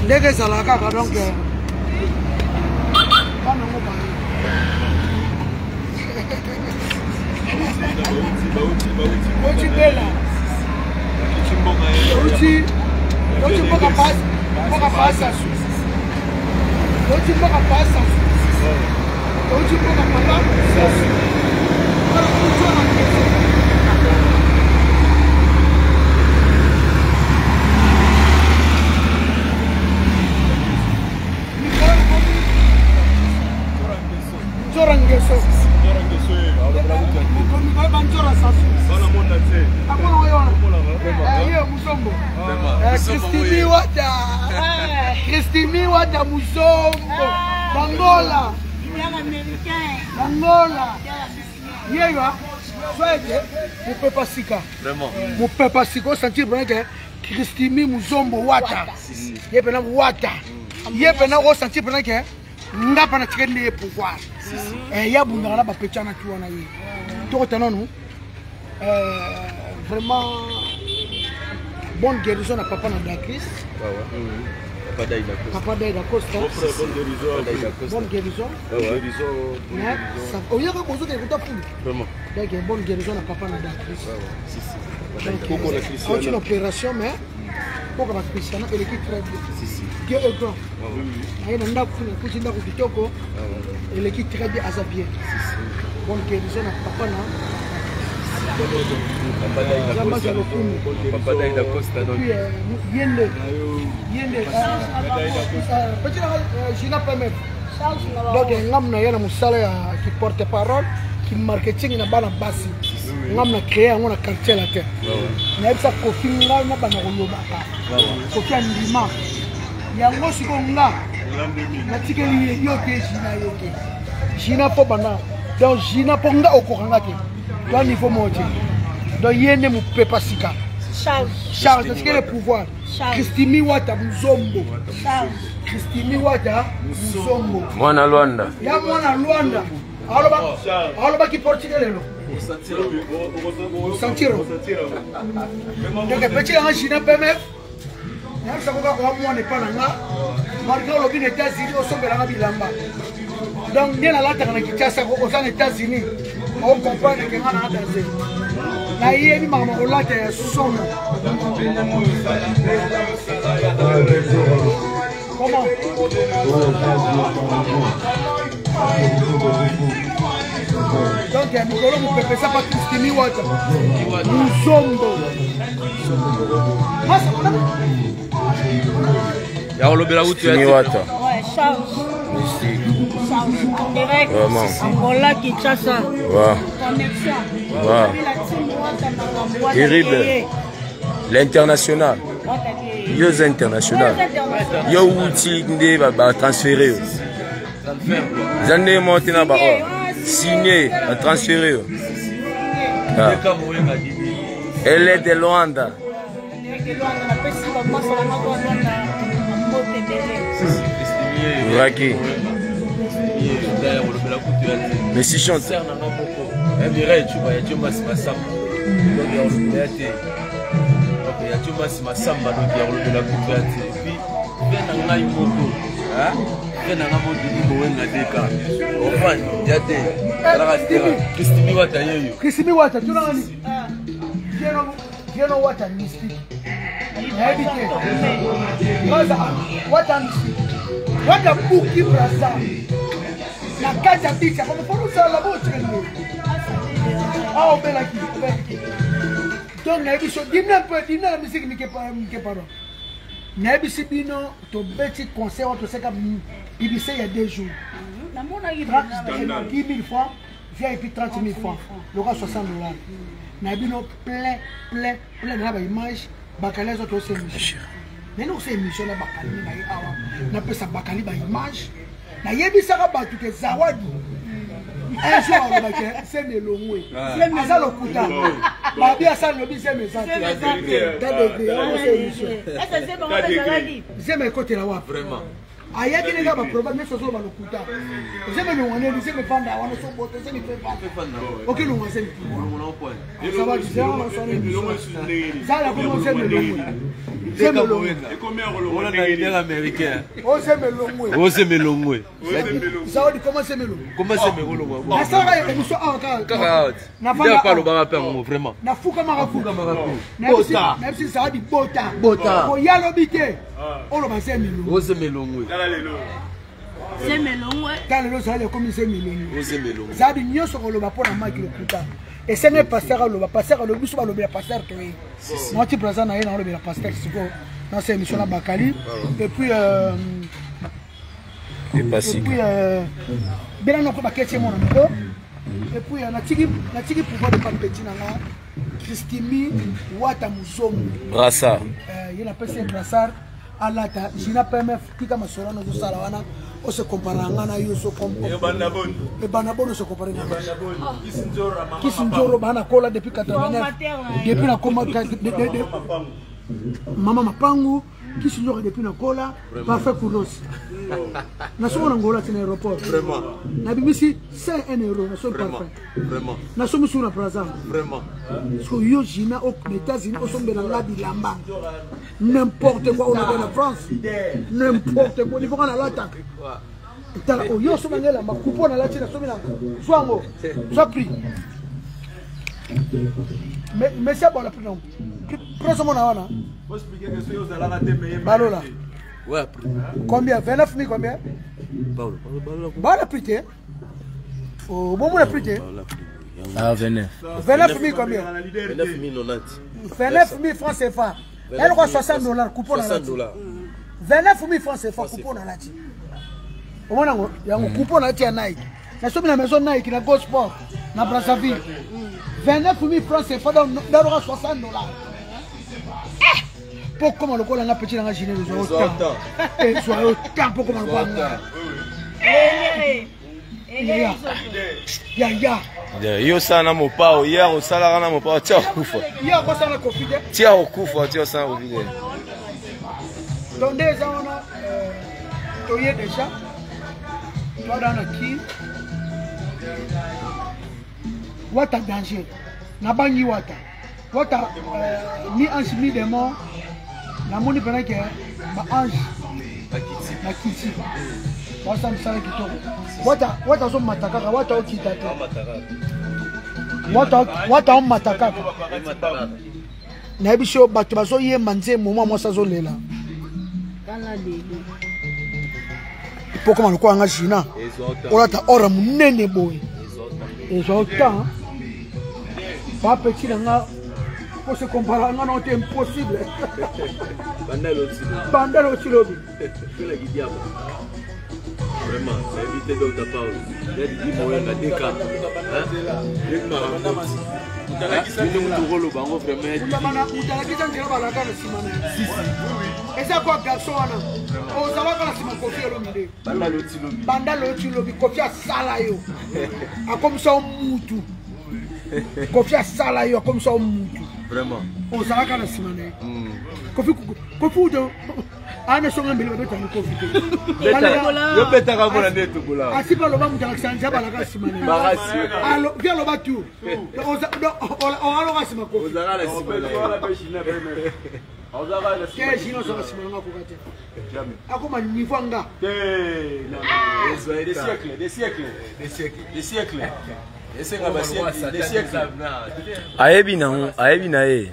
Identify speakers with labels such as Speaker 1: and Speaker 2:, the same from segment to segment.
Speaker 1: ndenge ezalaka kaka donc bana ngo bana Ochi bela Ochi mboka pasa Ochi mboka pasa Ochi mboka pala Jorangeso Christimi Wata Musombo Bangola Yewa Soyez Mupepa Sika vraiment Mupepa Sika sentir bien que Christimi Musombo Wata Yepena Wata Yepena ressentir bien que ngapa na tirele pouvoir ya bundana ba petana kiwana yi to tanonu vraiment bonne guérison à papa na Christ papa Daïda Costa bonne guérison ça o yaka bozo ke kuta fulu vraiment donc bonne guérison à papa na Christ c'est une opération mais pour la Christiane elle est très bien Dieu est grand. Il y a un peu elle est très bien à sa bien. Bonne guérison à papa là. Papa Daïda Costa donc. Donc ngam na musala qui porte parole, qui marketing na bana basi. Ngam na créer un quartier la terre. Na epsa kofinga na bana koloba ka. Kofi andima. Yango sikonga natikeli yo ke jina po bana donc jina po nga okokanga te to niveau moje donc yene mu pepa sika Charles est-ce que le pouvoir Christimi Wata Musombo Christimi Wata Musombo
Speaker 2: mwana Luanda
Speaker 1: ya mwana Luanda aloba ki portugal lelo sentiro donc petit en jina pemef ça va voir moi n'est pas là malgré le bien États-Unis au sommet la bilamba donc bien la terre qui tient ça aux États-Unis on comprend que on a dansé la yéni maman on l'a terre somme comment donc Nicolas vous pouvez ça pas Christimi Wata nous sommes
Speaker 2: ya olobela utu ya
Speaker 3: Wata.
Speaker 4: Ouais, Charles.
Speaker 3: Mystique.
Speaker 4: Charles, en direct.
Speaker 3: Vraiment.
Speaker 4: Angola, Kinshasa.
Speaker 3: Ouais.
Speaker 4: Connexion.
Speaker 3: Ouais. Terrible. L'international. Yo international. Yo outil ndé ba transférer. Zande monté na ba signé, transférer. Elle est de Luanda. Raki. Mais si chante.
Speaker 2: Christimi Wata yeyo.
Speaker 1: Christimi Wata tu nani? You know what a mystic. What a mystic. What a bouki brasa. La casa pizza comme pour nous ça la botte. Ah, on bela qui. Donc na biso dimna peu dimna la musique mi ke pardon. Na biso bino to petit concert to seka ibise il y a 2 jours.
Speaker 4: Na mona
Speaker 1: 10 000 francs, VIP 30 000 francs. Le reste $60. Nabino plein na ba image bakali zo to se mission. Neno se mission na bakali na awa. Na pesa bakali ba image. Na yebisa ka batu ke zawadi. Un jour on va que c'est de longwe. C'est ça le kuta. Ba bia ça no bi c'est mes santé. C'est mes côté là wa vraiment. Aya kile kama problème mais sozo ba le kuta. C'est me ngone ni c'est me panda wana so bote c'est me fait pas. OK nous on c'est ça va dire on s'en est. Ça la comment c'est le longwe.
Speaker 2: On a un américain.
Speaker 1: Oh, c'est Melongwe.
Speaker 2: Oh, c'est Melongwe.
Speaker 1: Ça dit comment c'est Melongwe?
Speaker 2: Comment c'est Melongwe?
Speaker 1: Na ça va émission encore.
Speaker 2: Na pas le barape vraiment.
Speaker 1: Na fuka marafu.
Speaker 2: Bota.
Speaker 1: Même si ça dit bota.
Speaker 2: Bota.
Speaker 1: Oh ya lobité. Oh le c'est Melongwe.
Speaker 2: Oh, c'est Melongwe.
Speaker 4: C'est Melongwe.
Speaker 1: Quand le ça dit comme c'est Melongwe.
Speaker 2: Oh, c'est Melongwe.
Speaker 1: Ça dit mieux sur le bapon na maki le kuta. Et c'est un pasteur le pasteur le biso ba le pasteur to yi. Moi tu présent na le pasteur siko. Dans cette émission là Bakali et puis bien non pas question mon ami et puis na tiki pouvoir de petit nanga Christimi Wata Musomu
Speaker 3: Brassard
Speaker 1: il appelle ça Brassard alata jina peme tika masoro no sala wana o se comparanga na yo so kompo e banabon se comparanga kisinjoro bana kola depuis 89 depuis na koma Mama Mapangu qui se joue depuis Nakola, parfait pour nous. Nous sommes en Angola, c'est un aéroport.
Speaker 2: Vraiment.
Speaker 1: Nous avons ici 5 €, nous sommes parfaits.
Speaker 2: Vraiment.
Speaker 1: Nous sommes sur la plaza.
Speaker 2: Vraiment.
Speaker 1: Parce que nous sommes aux États-Unis, nous sommes dans la Bilamba. N'importe quoi, on est en France. N'importe quoi, il faut qu'on ait l'attaque. Nous sommes là, ma coupon à la Chine, nous sommes là. Soit pris. Mais c'est bon la plus longue. Prends mon avana.
Speaker 2: Faut expliquer que c'est aux alarmes de meilleur.
Speaker 1: Balola.
Speaker 2: Ouais.
Speaker 1: Combien? 29 000 combien? Bah la pute. Oh bon la pute.
Speaker 3: Ah 29.
Speaker 1: 29 000 combien?
Speaker 2: 29 090.
Speaker 1: 29 000 francs CFA. Elle croit $60 coupon à la Chine. 29 000 francs CFA coupon à la Chine. Au moins il y a un coupon à la Chine Nike. La somme de la maison Nike na Go Sport na Brazzaville. 29 000 francs CFA dans $60. Pour comment le col a petit dans la Chine les autant. Et soit autant pour comment le col.
Speaker 3: Ya yo sana mopao hier au sala na mopao tia kufa.
Speaker 1: Ya ko sana ko fide.
Speaker 3: Tia kufa tia sana ko fide.
Speaker 1: Donc déjà on a toyé déjà. Toi dans la qui Wata danger. Na bangi wata. Wata ni ange mi démon. Na moni pena ke ba ange. Na kiti. Wasa msala kitoko. Wata zo matakaka, wata okitata. Wata on matakaka. Na bisho bato bazo yemba nzembo mwa mwasa zo lela.
Speaker 4: Kana lelo.
Speaker 1: Poko manuko anga jina. Olata ora munene boy. Ezota. Pas petit là, pour se comparer, non, c'est impossible. Bandel au Chilobi.
Speaker 2: Vraiment, c'est évité d'autres paroles. Il y a des moyens à des cas.
Speaker 1: Kofi asala yo comme ça mutu.
Speaker 2: Vraiment.
Speaker 1: O sala kana simane. Kofi do ana songa mbele bato ni kofi.
Speaker 2: Yo peta ka bona neto bola.
Speaker 1: Asipa lo ba mutu akisanja bala ka simane.
Speaker 2: Bagasi.
Speaker 1: Alo via lo batu. O alo ka simako.
Speaker 2: O zala la simane. O zala la simane.
Speaker 1: Ke jino so simane ngako kate. Jamais. Akoma niveau nga. Des siècles.
Speaker 3: Ayebi na ye.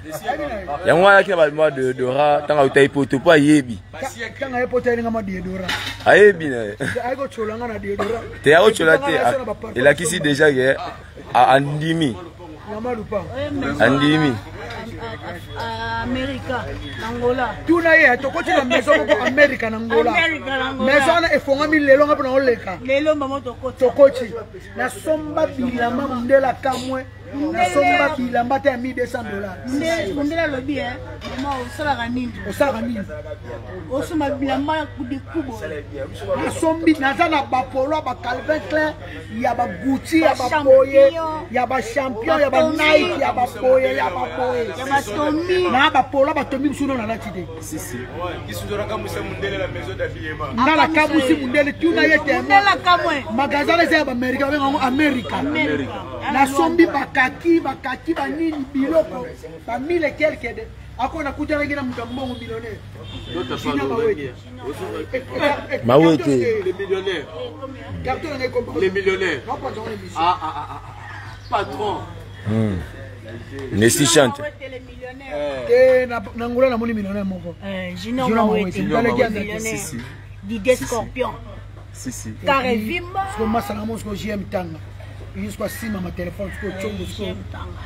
Speaker 3: Yango ya ke ba de dora tanga utai poto pa yebi.
Speaker 1: Tanga ye poto ni ngama de dora.
Speaker 3: Ayebi na ye.
Speaker 1: Ay go chola ngana de dora.
Speaker 3: Te ya go chola te. Il a kisi déjà que andimi.
Speaker 1: Ngama lupa.
Speaker 3: Andimi.
Speaker 4: America, Angola.
Speaker 1: Tuna ye to ko tila maison ko America na Angola. Maison na efonga mi lelo ngapa na oleka.
Speaker 4: Lelo mama to ko
Speaker 1: Tokochi. Na somba bilama mundela kamwe. Na somba bilamba te $1,200.
Speaker 4: Mundela lobi mama osala kanini.
Speaker 1: Osala kanini.
Speaker 4: Osuma bilamba kudikubo.
Speaker 1: Na sombi na zana ba polo ba Calvin Klein, ya ba Gucci, ya ba Boye, ya ba Champion, ya ba Nike, ya ba Boye, ya ba Boye.
Speaker 4: Ya ba Tommy.
Speaker 1: Na ba polo ba Tommy suno na latide.
Speaker 2: Si. Qui sous la camusi mundele la maison d'habillement.
Speaker 1: Na la camusi mundele tuna yete.
Speaker 4: Mundela kamwe.
Speaker 1: Magasin les ba America ba America. Na sombi ba kaki ba nini biloko ba mille quelque Ako na kuja ngina mtambongo millionnaire.
Speaker 3: Mawete.
Speaker 2: Les millionnaires. Les millionnaires. Patron.
Speaker 3: Nessi chante.
Speaker 1: Na ngula na moni millionnaire moko.
Speaker 4: Junior Mawete. Didier Scorpion.
Speaker 2: Si.
Speaker 4: Karevimba.
Speaker 1: Parce que moi ça n'amuse que j'aime tant. Jusqu'à si ma téléphone jusqu'au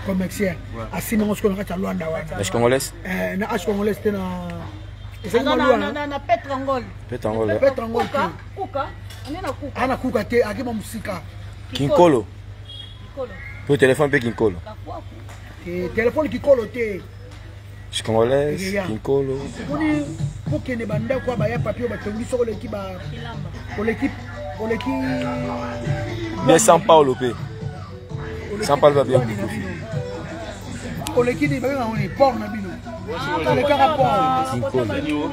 Speaker 1: commercial. À si mon qu'on a Luanda wa.
Speaker 3: Est-ce congolaise?
Speaker 1: Na H congolaise na
Speaker 4: Na Petrangol.
Speaker 3: Petrangol.
Speaker 1: Petrangol.
Speaker 4: Kuka. Ana kuka.
Speaker 1: Ana kuka te akima musika.
Speaker 3: Kinkolo. Pour téléphone pe Kinkolo.
Speaker 1: Téléphone Kinkolo te.
Speaker 3: Je congolaise, Kinkolo.
Speaker 1: Poni pokene banda kwa ba ya papier ba tongi soko l'équipe ba. Pour l'équipe
Speaker 3: Mais São Paulo pe. São Paulo va bien.
Speaker 1: Pour l'équipe ba on est port na bino. Le caraport.
Speaker 3: Kinkolo.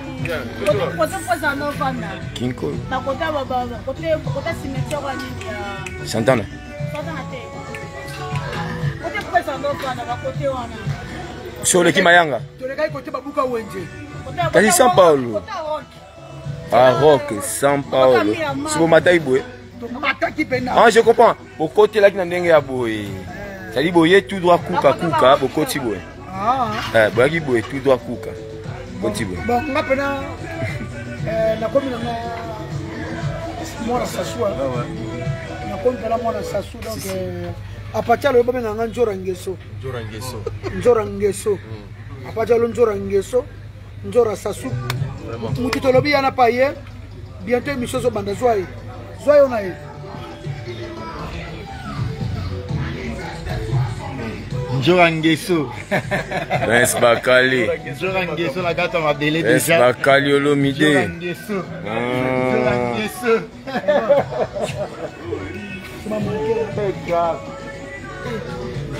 Speaker 3: Kinkolo.
Speaker 4: Na kota baba, kota cimetière wa nini.
Speaker 3: Santana.
Speaker 4: Kote pesa ndo kana ba kote wana.
Speaker 3: Sur l'équipe Mayanga.
Speaker 1: Tolekai côté babuka wenje.
Speaker 3: Kasi São Paulo. Ah, Rock, São Paulo. C'est pour Mataiboué. Ah, je comprends. Pour côté là qui n'a rien à boué. Ça dit boyer tout droit kuka pour côté boué. Ah. Boyer boué tout droit kuka. Côté boué.
Speaker 1: Bon, on a pena na komi na mwana sasua. Na komi na mwana sasua donc apacha lo baba nga Njora Ngeso. Njora Ngeso. Apacha lo Njora Ngeso. Njora Sasu. Mutito lobi yana paye. Bientôt émission zo banda zoai. Zoai on a eu.
Speaker 5: Njora Ngeso.
Speaker 3: Prince Bakali.
Speaker 5: Njora Ngeso la gata m'a délai
Speaker 3: Prince
Speaker 5: déjà.
Speaker 3: Bakali Olomide.
Speaker 5: Njora Ngeso. Njora Ngeso.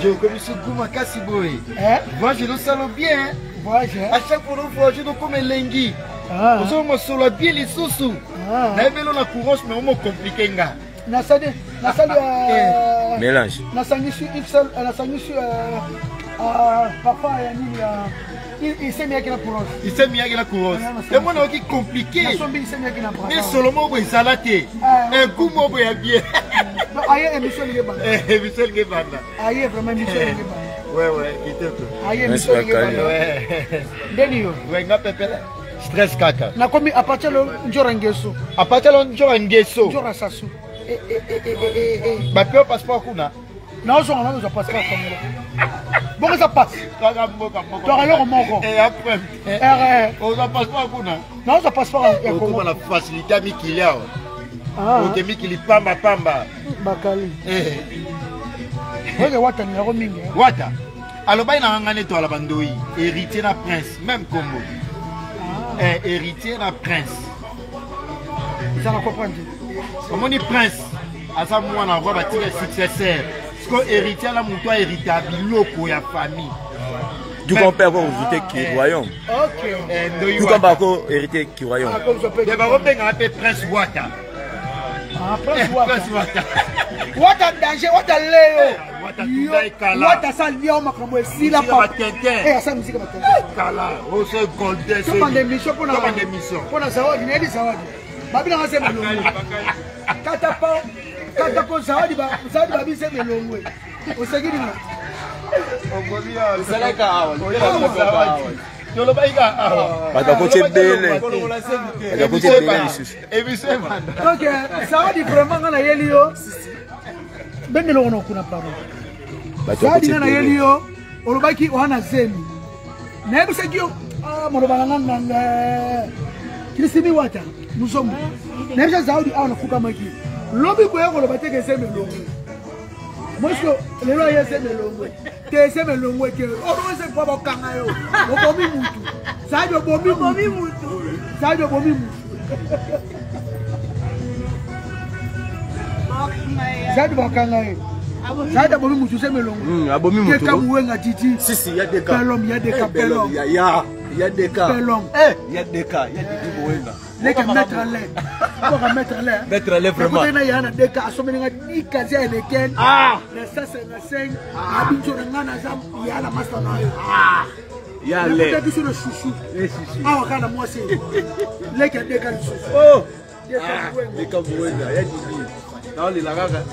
Speaker 5: Je connais ce goût ma casse boy. Moi je le sens bien. À chaque fois on voit je nous comme lengi. Parce que moi solo bien les sous. Na belo na courage mais on compliqué nga.
Speaker 1: Nasali
Speaker 3: Mélange.
Speaker 1: Nasali papa ya nini ya il s'est mis avec la couronne.
Speaker 5: Il s'est mis avec la couronne. Et moi on qui compliqué.
Speaker 1: Il s'est mis avec la couronne.
Speaker 5: Mais seulement boy salate. Un coup mo boy bien.
Speaker 1: Aïe émission les banda.
Speaker 5: Émission les banda.
Speaker 1: Aïe vraiment émission les banda.
Speaker 5: Ouais, il était peu.
Speaker 1: Aïe émission les banda.
Speaker 5: Ouais.
Speaker 1: Denio.
Speaker 5: Ouais, nga pepe. Stress kaka.
Speaker 1: Na komi à partir de Njora Ngeso.
Speaker 5: À partir de Njora Ngeso.
Speaker 1: Njora Sasu.
Speaker 5: Ba peo passeport kuna.
Speaker 1: Na ozo na ozo passeport comme bon ça passe.
Speaker 5: Kaka mboka moko.
Speaker 1: Toi alors moko.
Speaker 5: Et après. Ozo passeport kuna.
Speaker 1: Na ozo passeport ya
Speaker 5: Kongo. Comment la facilité mi kilia. Ok mi kili pamba.
Speaker 1: Bakali. Ozo wata ni ko mingi.
Speaker 5: Wata. Alors ba ina ngane to ala bandoi. Héritier na prince même Congo. Héritier na prince.
Speaker 1: Ça la comprendre.
Speaker 5: Comment ni prince à ça moi na voix bâtir successeur. Parce que héritier la mon toi hérité à biloko ya famille.
Speaker 3: Du compère pour hériter qui royaume.
Speaker 1: OK.
Speaker 3: Du compère pour hériter qui royaume.
Speaker 5: De ba robenga appelé prince Wata.
Speaker 1: Ah prince Wata.
Speaker 5: Prince Wata.
Speaker 1: Wata danger, Wata leo.
Speaker 5: Wata tunda ikala.
Speaker 1: Wata sa liao makambo esila
Speaker 5: pa.
Speaker 1: Asa musique ba tente.
Speaker 5: Kala, o se golden.
Speaker 1: C'est pas des missions pour na.
Speaker 5: Pas des missions.
Speaker 1: Pour na zawadi, na zawadi. Babila ngase melongo. Kata po zawadi ba bise melongo. Osegidi na.
Speaker 5: Ogolia, seleka awa. Yolo baika awa.
Speaker 3: Bata ko tebele. Bata ko tebele isusu.
Speaker 5: Ebiso manda.
Speaker 1: Donc zawadi vraiment ngana yelio. Bemelongo no kuna paro. Zawadi ngana yelio. Olobaki ohana zemi. Na ebise gyo molobanga nganga. Krisimi Wata. Musombo. Nebisa zawadi awa na kuka maki. Lobi boye ko loba teke se melongo. Mosko lelo ye se melongo. Te se melongo ke. O do se kwa bakanga yo. O bomi mutu. Sajo bomi mutu. Sajo bomi mutu. Sajo bakanga yo. Sajo bomi mutu se melongo.
Speaker 3: Abomi mutu.
Speaker 1: Ke kamuwenga titi.
Speaker 2: Si, ya deka.
Speaker 1: Pelom ya deka pelom.
Speaker 2: Ya deka.
Speaker 1: Pelom.
Speaker 2: Ya deka, ya didi boenga.
Speaker 1: Les que mettre à l'air. Pour mettre à l'air.
Speaker 2: Mettre à l'air vraiment.
Speaker 1: Il y a des cas, il y a des cas, il y a des cas. Ah! Les 5, il y a la master.
Speaker 2: Ya le.
Speaker 1: Peut-être sur le chouchou. Ah, regarde moi c'est. Les qui a des gars chouchou.
Speaker 2: Oh. Les Kabouenda, il y a du bien. Dans les laragas.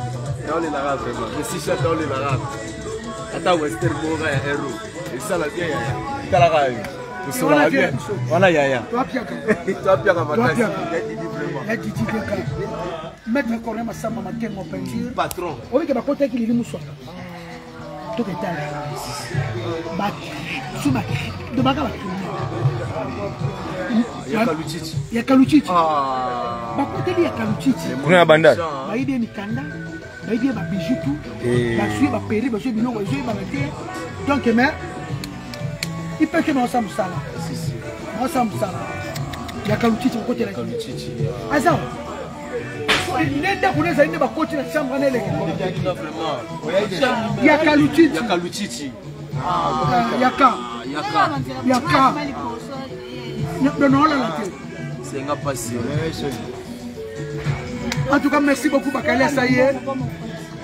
Speaker 2: Dans les laragas vraiment. Je suis chat dans les laragas. Attends, Western Mora et Hero. Et ça la bien ya. Talaga. Tu seras bien. Voilà ya ya.
Speaker 1: Toi Pierre.
Speaker 2: Toi Pierre Amatas.
Speaker 1: Il y a Didi Deka. Maître Cornet Massamba matin mon peinture.
Speaker 2: Patron.
Speaker 1: Oui que ba côté qui lui moussa. Tout est là. Ba suma de baga ba.
Speaker 2: Yakaluchichi.
Speaker 1: Yakaluchichi.
Speaker 2: Ah.
Speaker 1: Ba côté li Yakaluchichi.
Speaker 3: Kuna bandana.
Speaker 1: Ba ide mikanda. Ba ide ba bijou tout. Ba suie ba péri ba suie biloko suie ba métier. Donc mais il peut que nous sommes ça là. Nous sommes ça là. Yakaluchichi côté là.
Speaker 2: Yakaluchichi.
Speaker 1: Asa. Nenda kunaweza inde ba côté la chambre na ile. Yakaluchichi.
Speaker 2: Yakaluchichi.
Speaker 1: Yaka. Non, là,
Speaker 2: c'est un passé.
Speaker 1: En tout cas, merci beaucoup, Bakale Saye.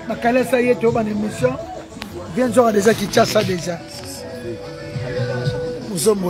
Speaker 1: Bakale Saye, tu as une émission. Bien sûr, déjà qui tient ça déjà. Nous sommes